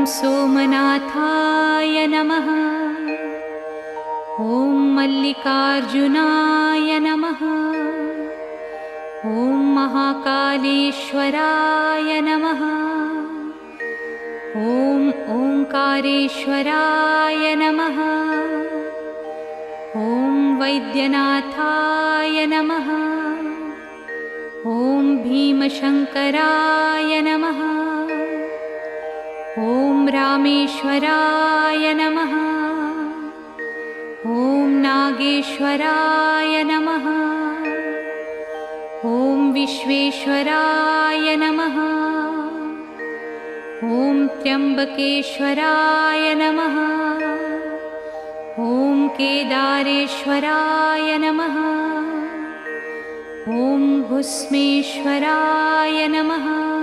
सोमनाथाय नमः। ॐ मल्लिकार्जुनाय नमः। ॐ महाकालेश्वराय नमः। ॐ ओंकारेश्वराय नमः। ॐ वैद्यनाथाय नमः। ॐ भीमशंकराय नमः। ॐ रामेश्वराय नमः। ॐ नागेश्वराय नमः। ॐ विश्वेश्वराय नमः। ॐ त्र्यंबकेश्वराय नमः। ॐ केदारेश्वराय नमः। ॐ भुस्मेश्वराय नमः।